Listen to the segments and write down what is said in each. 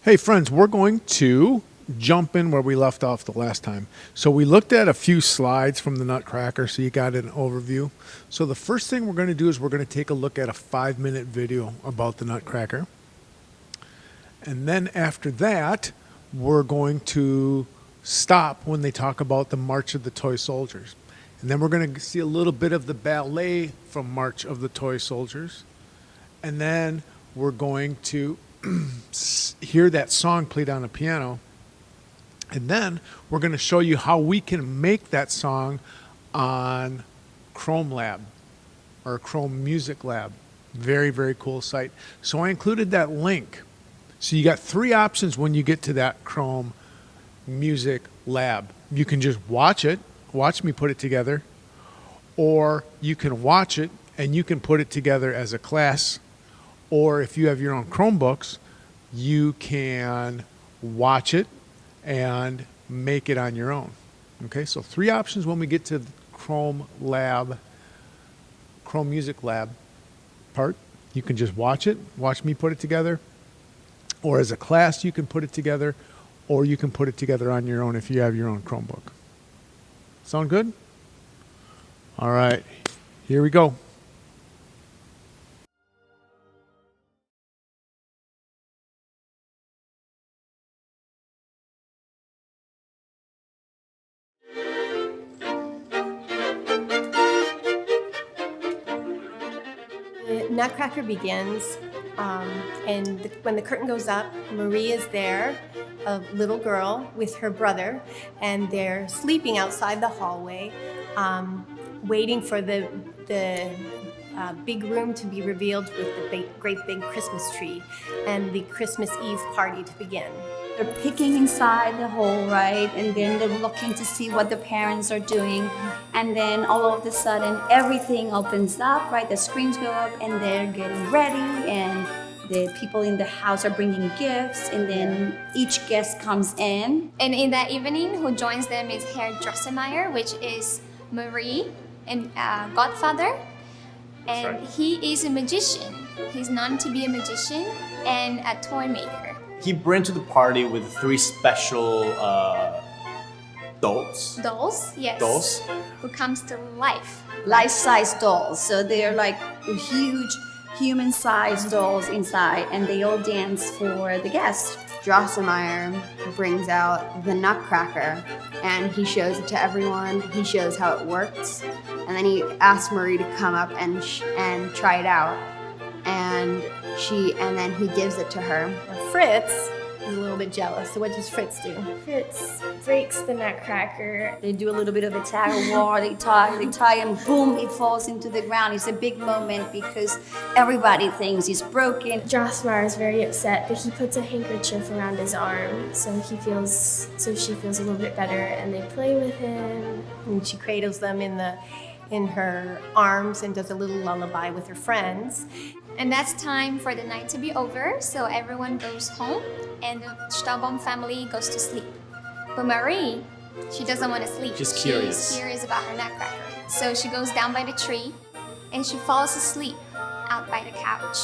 Hey friends, we're going to jump in where we left off the last time. So we looked at a few slides from the Nutcracker, so you got an overview. So the first thing we're going to do is we're going to take a look at a 5-minute video about the Nutcracker. And then after that, we're going to stop when they talk about the March of the Toy Soldiers. And then we're going to see a little bit of the ballet from March of the Toy Soldiers. And then we're going to hear that song played on a piano. And then we're going to show you how we can make that song on Chrome Lab or Chrome Music Lab. Very, very cool site. So I included that link. So you got 3 options when you get to that Chrome Music Lab. You can just watch it, watch me put it together, or you can watch it and you can put it together as a class. Or if you have your own Chromebooks, you can watch it and make it on your own. Okay, so 3 options when we get to the Chrome Music Lab part. You can just watch it, watch me put it together, or as a class you can put it together, or you can put it together on your own if you have your own Chromebook. Sound good? All right, here we go. The Nutcracker begins, when the curtain goes up, Marie is there, a little girl with her brother, and they're sleeping outside the hallway, waiting for the big room to be revealed with the great big Christmas tree and the Christmas Eve party to begin. They're picking inside the hole, right? And then they're looking to see what the parents are doing. And then all of a sudden, everything opens up, right? The screens go up and they're getting ready. And the people in the house are bringing gifts. And then each guest comes in. And in that evening, who joins them is Herr Drosselmeyer, which is Marie and godfather. And he is a magician. He's known to be a magician and a toy maker. He brings to the party with 3 special dolls. Dolls, yes. Dolls. Who comes to life. Life-size dolls. So they're like huge human-sized dolls inside. And they all dance for the guests. Drosselmeyer brings out the Nutcracker and he shows it to everyone. He shows how it works. And then he asks Marie to come up and try it out. And then he gives it to her. Now, Fritz is a little bit jealous, so what does Fritz do? Fritz breaks the Nutcracker. They do a little bit of a tag of war, they tie and boom, it falls into the ground. It's a big moment because everybody thinks it's broken. Drosselmeyer is very upset, but he puts a handkerchief around his arm so she feels a little bit better, and they play with him. And she cradles them in her arms and does a little lullaby with her friends. And that's time for the night to be over, so everyone goes home and the Stahlbaum family goes to sleep. But Marie, she doesn't want to sleep. She's curious. She's curious about her Nutcracker. So she goes down by the tree and she falls asleep out by the couch.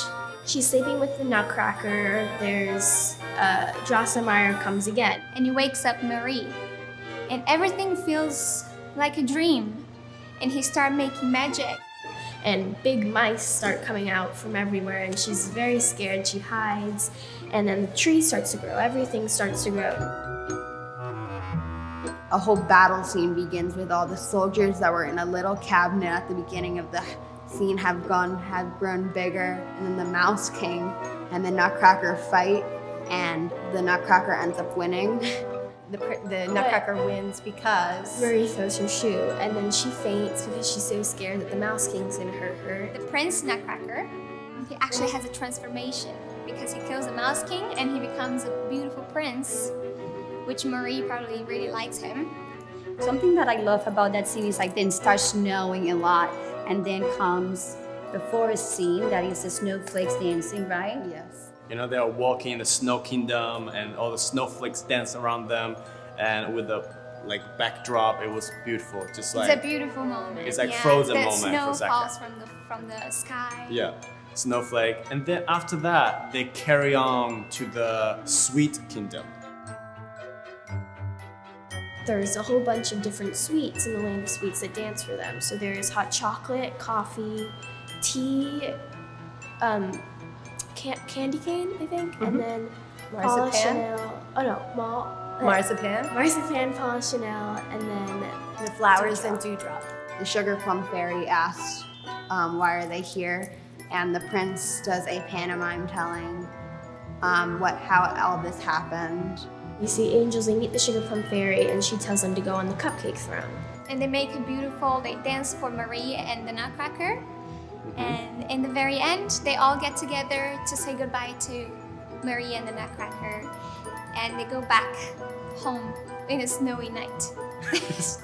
She's sleeping with the Nutcracker. There's Drosselmeyer comes again. And he wakes up Marie. And everything feels like a dream. And he starts making magic. And big mice start coming out from everywhere, and she's very scared. She hides, and then the tree starts to grow. Everything starts to grow. A whole battle scene begins with all the soldiers that were in a little cabinet at the beginning of the scene have grown bigger, and then the Mouse King and the Nutcracker fight, and the Nutcracker ends up winning. The Nutcracker wins because Marie throws her shoe, and then she faints because she's so scared that the Mouse King's gonna hurt her. The Prince Nutcracker, he actually has a transformation because he kills the Mouse King and he becomes a beautiful prince, which Marie probably really likes him. Something that I love about that scene is like then starts snowing a lot, and then comes the forest scene that is the snowflakes dancing, right? Yes. You know, they are walking in the snow kingdom and all the snowflakes dance around them. And with the backdrop, it was beautiful. Just It's a beautiful moment. It's like frozen the moment snow for a second. falls from the sky. Yeah. snowflake, and then after that, they carry on to the sweet kingdom. There's a whole bunch of different sweets in the land of sweets that dance for them. So there's hot chocolate, coffee, tea, candy cane, I think, and then Paul Marzipan? Chanel. Oh no, Marzipan? Marzipan, Paul Chanel, and then The flowers and dewdrop. The Sugar Plum Fairy asks, why are they here? And the prince does a pantomime telling how all this happened. you see angels. They meet the Sugar Plum Fairy, and she tells them to go on the cupcake throne. And they make a beautiful, they dance for Marie and the Nutcracker. And in the very end, they all get together to say goodbye to Marie and the Nutcracker. And they go back home in a snowy night. That's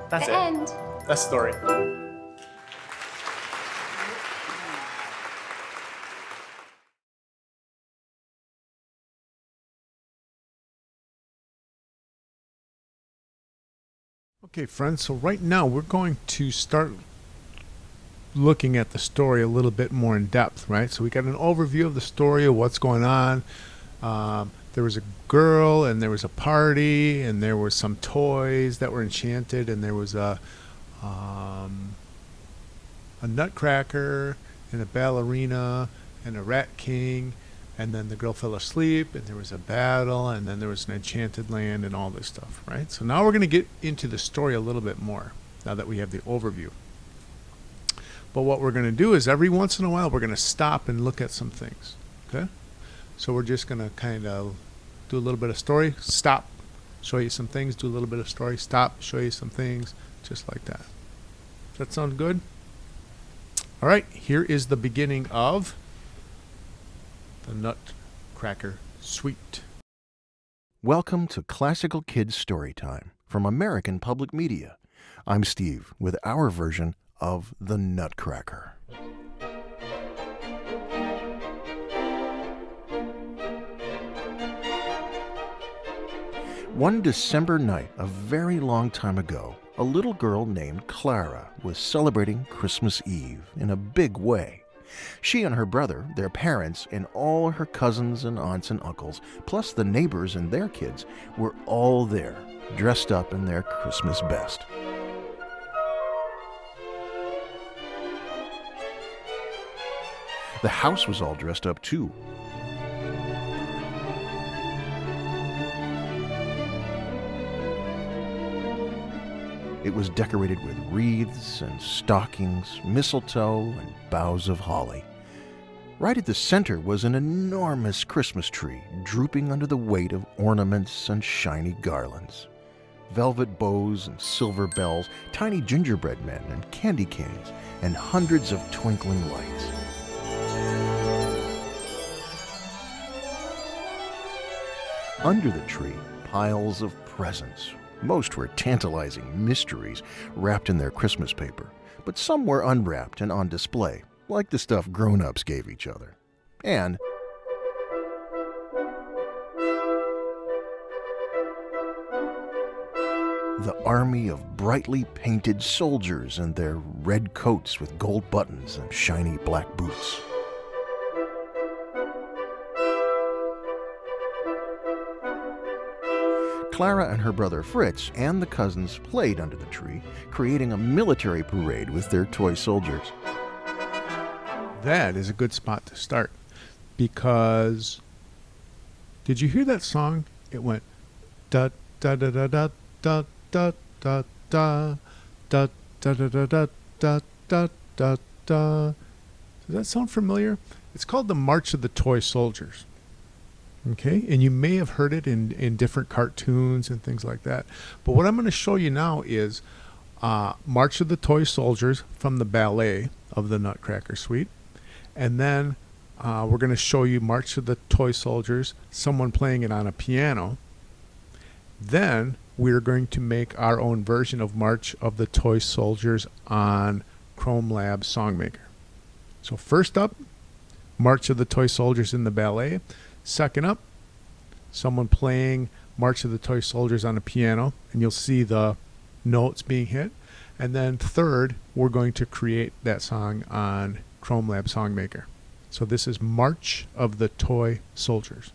The it. end. That's the story. Okay, friends, so right now we're going to start looking at the story a little bit more in depth, right? So we got an overview of the story of what's going on. There was a girl, and there was a party, and there were some toys that were enchanted, and there was a nutcracker, and a ballerina, and a rat king, and then the girl fell asleep, and there was a battle, and then there was an enchanted land, and all this stuff, right? So now we're going to get into the story a little bit more, now that we have the overview. But what we're going to do is every once in a while, we're going to stop and look at some things, okay? So we're just going to kind of do a little bit of story, stop, show you some things, do a little bit of story, stop, show you some things, just like that. Does that sound good? All right, here is the beginning of the Nutcracker Suite. Welcome to Classical Kids Storytime from American Public Media. I'm Steve with our version of The Nutcracker. One December night, a very long time ago, a little girl named Clara was celebrating Christmas Eve in a big way. She and her brother, their parents, and all her cousins and aunts and uncles, plus the neighbors and their kids, were all there, dressed up in their Christmas best. The house was all dressed up too. It was decorated with wreaths and stockings, mistletoe, and boughs of holly. Right at the center was an enormous Christmas tree, drooping under the weight of ornaments and shiny garlands. Velvet bows and silver bells, tiny gingerbread men and candy canes, and hundreds of twinkling lights. Under the tree, piles of presents. Most were tantalizing mysteries wrapped in their Christmas paper, but some were unwrapped and on display, like the stuff grown-ups gave each other. And the army of brightly painted soldiers in their red coats with gold buttons and shiny black boots. Clara and her brother Fritz and the cousins played under the tree, creating a military parade with their toy soldiers. That is a good spot to start, because did you hear that song? It went da da da da da da da da da da da da da da da da da da. Does that sound familiar? It's called the March of the Toy Soldiers. Okay, and you may have heard it in different cartoons and things like that. But what I'm going to show you now is March of the Toy Soldiers from the ballet of the Nutcracker Suite. And then we're going to show you March of the Toy Soldiers, someone playing it on a piano. Then we're going to make our own version of March of the Toy Soldiers on Chrome Lab Songmaker. So first up, March of the Toy Soldiers in the ballet. Second up, someone playing March of the Toy Soldiers on a piano, and you'll see the notes being hit. And then third, we're going to create that song on Chrome Lab Songmaker. So this is March of the Toy Soldiers.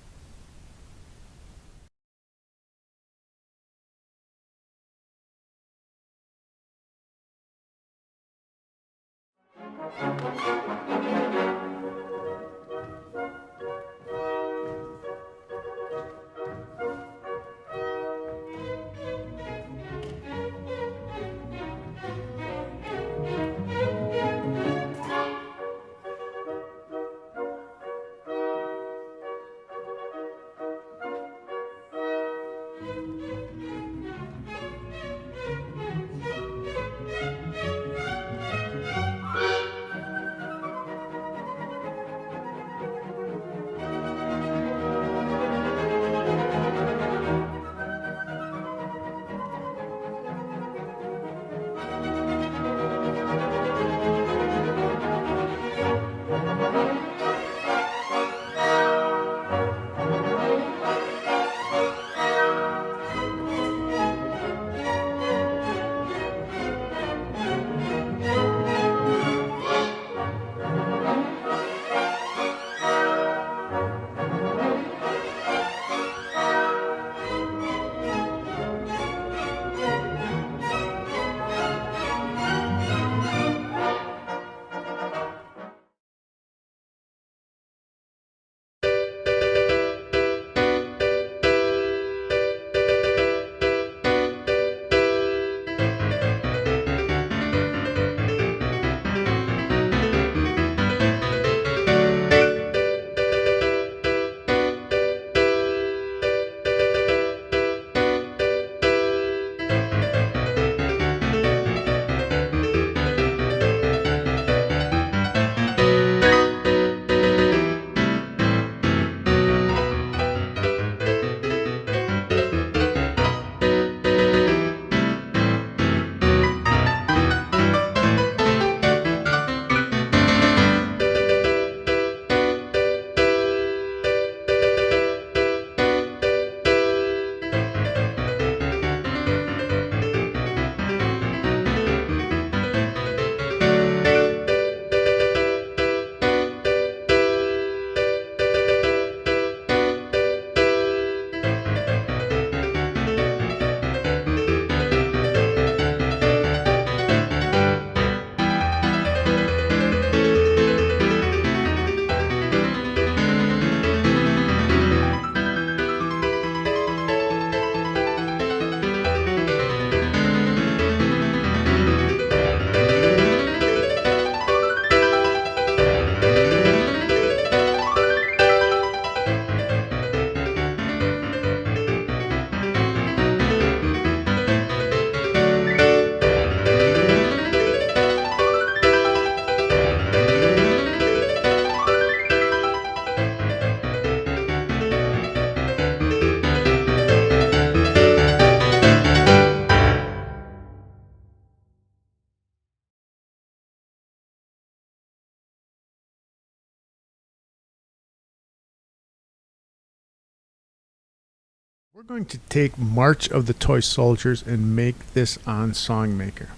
We're going to take March of the Toy Soldiers and make this on Songmaker.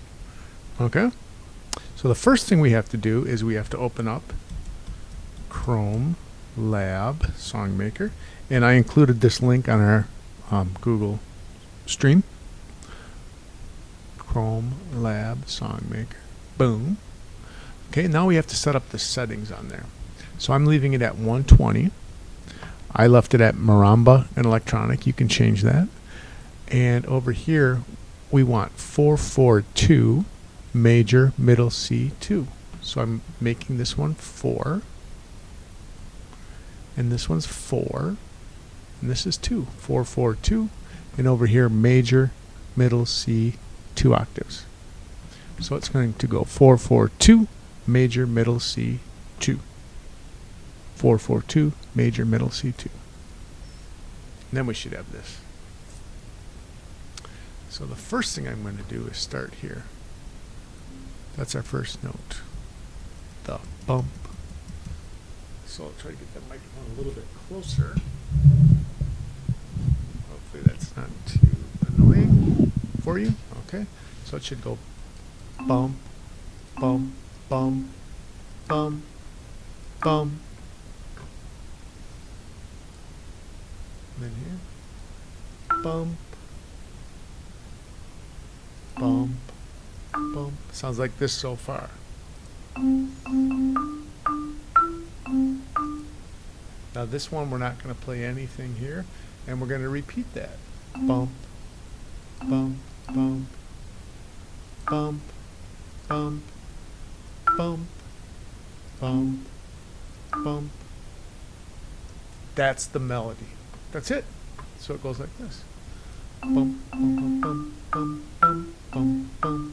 Okay? So the first thing we have to do is we have to open up Chrome Lab Songmaker. And I included this link on our Google stream. Chrome Lab Songmaker. Boom. Okay, now we have to set up the settings on there. So I'm leaving it at 120. I left it at Maramba and Electronic. You can change that. And over here, we want 442 major middle C2. So I'm making this one 4. And this one's 4. And this is 2. 442. And over here, major middle C 2 octaves. So it's going to go 442 major middle C 2. 442 major middle C2. And then we should have this. So the first thing I'm going to do is start here. That's our first note. The bump. So I'll try to get that microphone a little bit closer. Hopefully that's not too annoying for you. Okay. So it should go bump, bump, bump, bum, bum. And then here, bump, bump, bump. Sounds like this so far. Now this one we're not going to play anything here, and we're going to repeat that. Bump, bump, bump, bump, bump, bump, bump, bump. That's the melody. That's it. So it goes like this. Bum, bum, bum, bum, bum, bum, bum,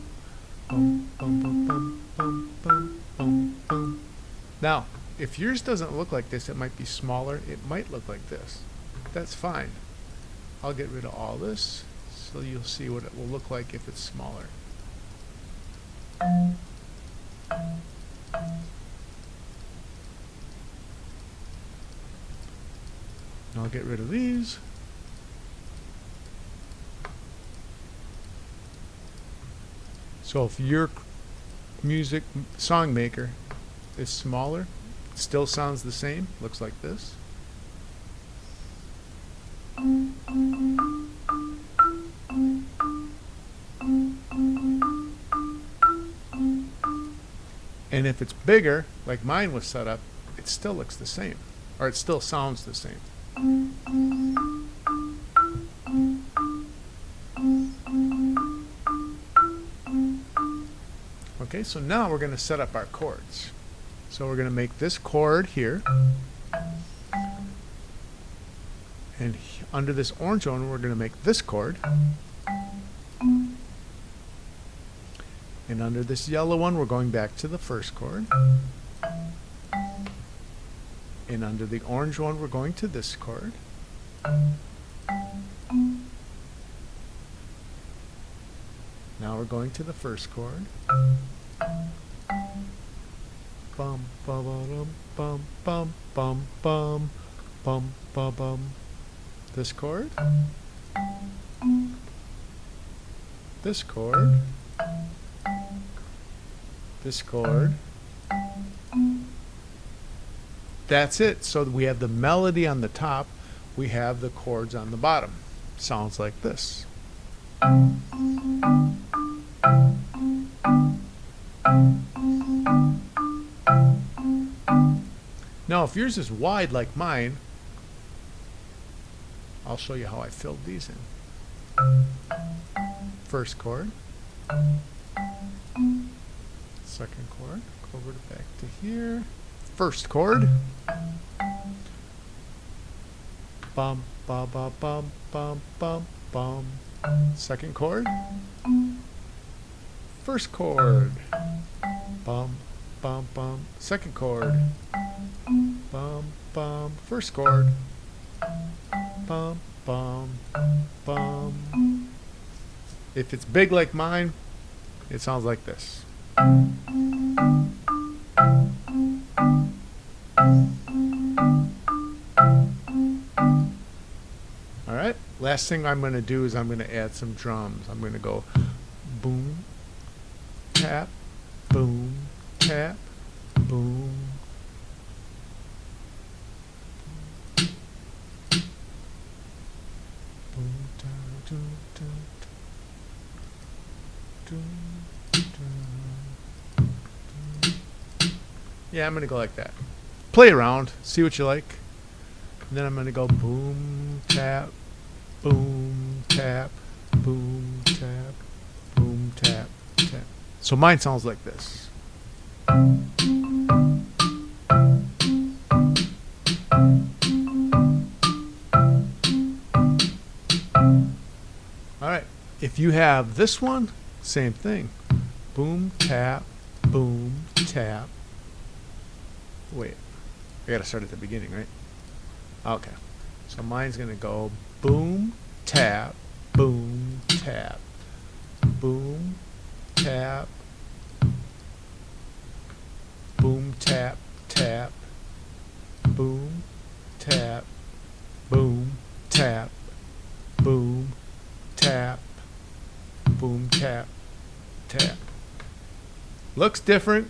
bum, bum, bum, bum, bum, bum, bum, bum. Now, if yours doesn't look like this, it might be smaller. It might look like this. That's fine. I'll get rid of all this so you'll see what it will look like if it's smaller. I'll get rid of these. So if your music song maker is smaller, it still sounds the same, looks like this. And if it's bigger, like mine was set up, it still looks the same, or it still sounds the same. Okay, so now we're going to set up our chords. So we're going to make this chord here. And under this orange one, we're going to make this chord. And under this yellow one, we're going back to the first chord. And under the orange one, we're going to this chord. Now we're going to the first chord. Bum, ba, ba, dum, bum, bum, bum, bum, ba, bum. This chord. This chord. This chord. That's it. So we have the melody on the top. We have the chords on the bottom. Sounds like this. Now, if yours is wide like mine, I'll show you how I filled these in. First chord. Second chord. Go over to back to here. First chord. Bum, ba, ba, bum, bum, bum, bum. Second chord. First chord. Bum, bum, bum. Second chord. Bum, bum. First chord. Bum, bum, bum. If it's big like mine, it sounds like this. Alright, last thing I'm going to do is I'm going to add some drums. I'm going to go boom, tap, boom, tap, boom. Yeah, I'm going to go like that. Play around, see what you like. And then I'm going to go boom, tap, boom, tap, boom, tap, boom, tap, tap. So mine sounds like this. Alright, if you have this one, same thing. Boom, tap, boom, tap. Wait, I gotta start at the beginning, right? Okay, so mine's gonna go boom, tap, boom, tap, boom, tap, boom, tap, tap, boom, tap, boom, tap, boom, tap, boom, tap, tap. Looks different,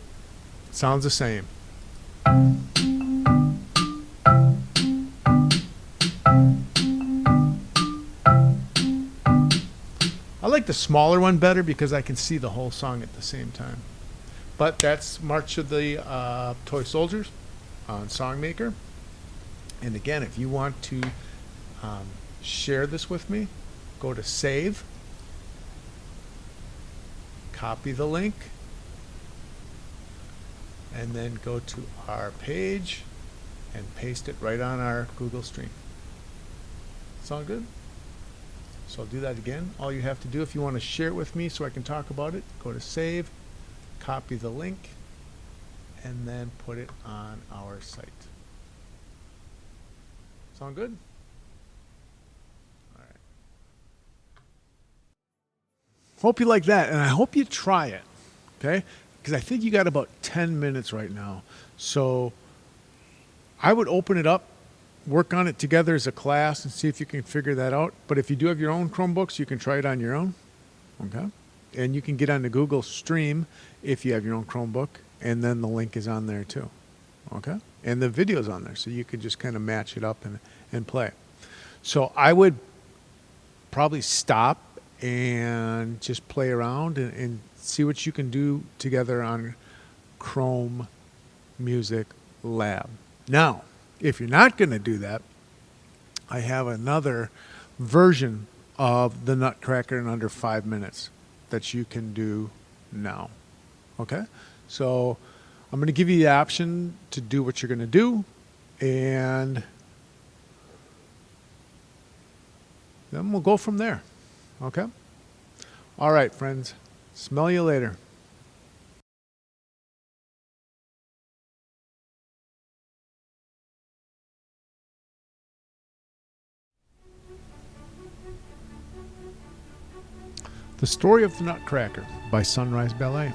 sounds the same. like the smaller one better because I can see the whole song at the same time. But that's March of the Toy Soldiers on Songmaker. And again, if you want to share this with me, go to Save, copy the link, and then go to our page and paste it right on our Google Stream. Sound good? So I'll do that again. All you have to do, if you want to share it with me so I can talk about it, go to Save, copy the link, and then put it on our site. Sound good? All right. Hope you like that, and I hope you try it, okay? Because I think you got about 10 minutes right now. So I would open it up, work on it together as a class, and see if you can figure that out. But if you do have your own Chromebooks, you can try it on your own, okay? And you can get on the Google Stream if you have your own Chromebook, and then the link is on there too, okay? And the video's on there, so you could just kind of match it up and play. So I would probably stop and just play around and see what you can do together on Chrome Music Lab. Now, if you're not going to do that, I have another version of the Nutcracker in under 5 minutes that you can do now. Okay? So I'm going to give you the option to do what you're going to do, and then we'll go from there. Okay? All right, friends. Smell you later. The Story of the Nutcracker by Sunrise Ballet.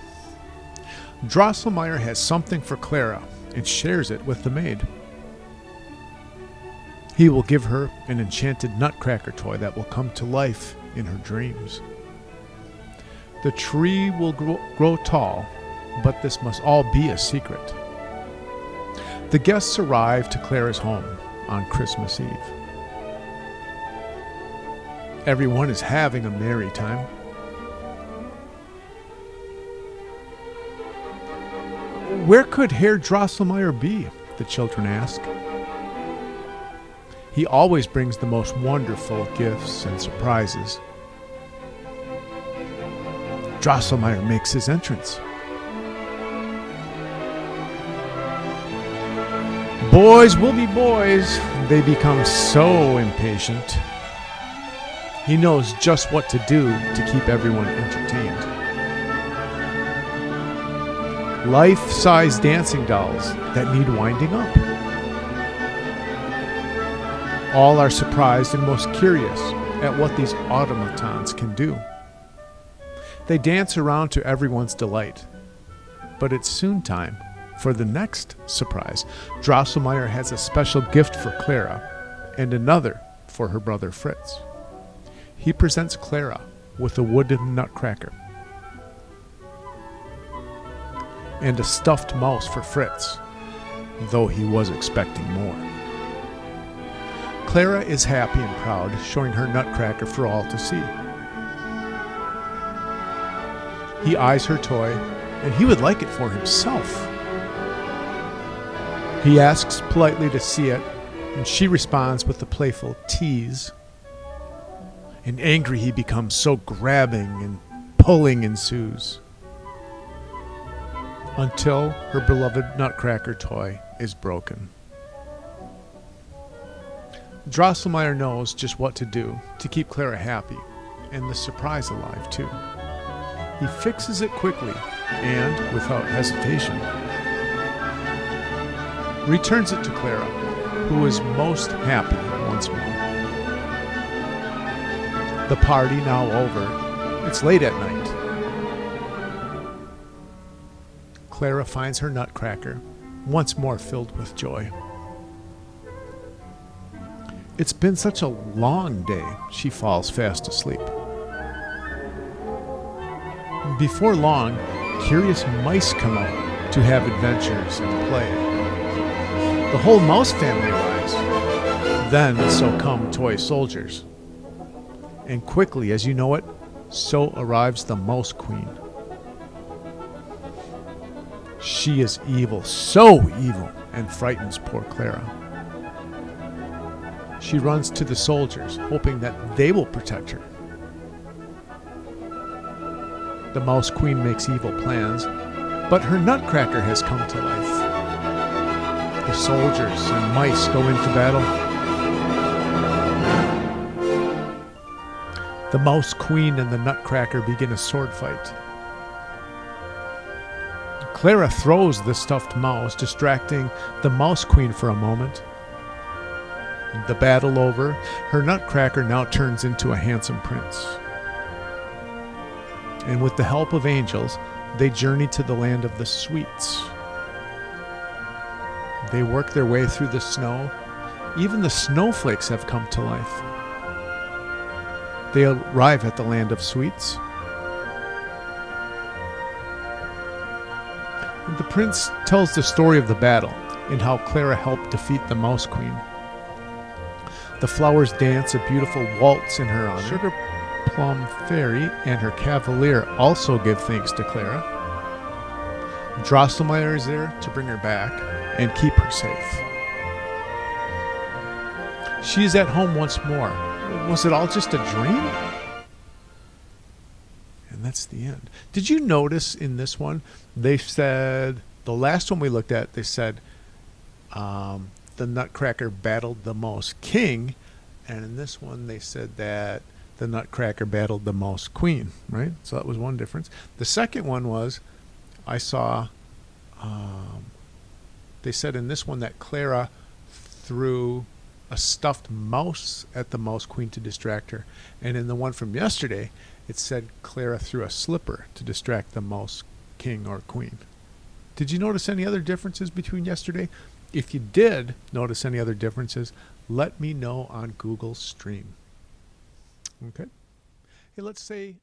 Drosselmeyer has something for Clara and shares it with the maid. He will give her an enchanted Nutcracker toy that will come to life in her dreams. The tree will grow tall, but this must all be a secret. The guests arrive to Clara's home on Christmas Eve. Everyone is having a merry time. Where could Herr Drosselmeyer be? The children ask. He always brings the most wonderful gifts and surprises. Drosselmeyer makes his entrance. Boys will be boys. They become so impatient. He knows just what to do to keep everyone entertained. Life-size dancing dolls that need winding up. All are surprised and most curious at what these automatons can do. They dance around to everyone's delight. But it's soon time for the next surprise. Drosselmeyer has a special gift for Clara and another for her brother Fritz. He presents Clara with a wooden nutcracker and a stuffed mouse for Fritz, though he was expecting more. Clara is happy and proud, showing her nutcracker for all to see. He eyes her toy, and he would like it for himself. He asks politely to see it, and she responds with a playful tease. And angry he becomes, so grabbing and pulling ensues, until her beloved nutcracker toy is broken. Drosselmeyer knows just what to do to keep Clara happy, and the surprise alive too. He fixes it quickly, and without hesitation, returns it to Clara, who is most happy once more. The party now over, it's late at night. Clara finds her nutcracker, once more filled with joy. It's been such a long day, she falls fast asleep. Before long, curious mice come out to have adventures and play. The whole mouse family arrives. Then so come toy soldiers. And quickly, as you know it, so arrives the Mouse Queen. She is evil, so evil, and frightens poor Clara. She runs to the soldiers, hoping that they will protect her. The Mouse Queen makes evil plans, but her Nutcracker has come to life. The soldiers and mice go into battle. The Mouse Queen and the Nutcracker begin a sword fight. Clara throws the stuffed mouse, distracting the Mouse Queen for a moment. The battle over, her Nutcracker now turns into a handsome prince. And with the help of angels, they journey to the land of the sweets. They work their way through the snow. Even the snowflakes have come to life. They arrive at the land of sweets. The prince tells the story of the battle and how Clara helped defeat the Mouse Queen. The flowers dance a beautiful waltz in her honor. Sugar Plum Fairy and her cavalier also give thanks to Clara. Drosselmeyer is there to bring her back and keep her safe. She is at home once more. Was it all just a dream? And that's the end. Did you notice in this one, they said, the last one we looked at, they said the Nutcracker battled the Mouse King, and in this one they said that the Nutcracker battled the Mouse Queen, right? So that was one difference. The second one was, I saw, they said in this one that Clara threw a stuffed mouse at the Mouse Queen to distract her. And in the one from yesterday, it said Clara threw a slipper to distract the Mouse King or Queen. Did you notice any other differences between yesterday? If you did notice any other differences, let me know on Google Stream. Okay. Hey, let's say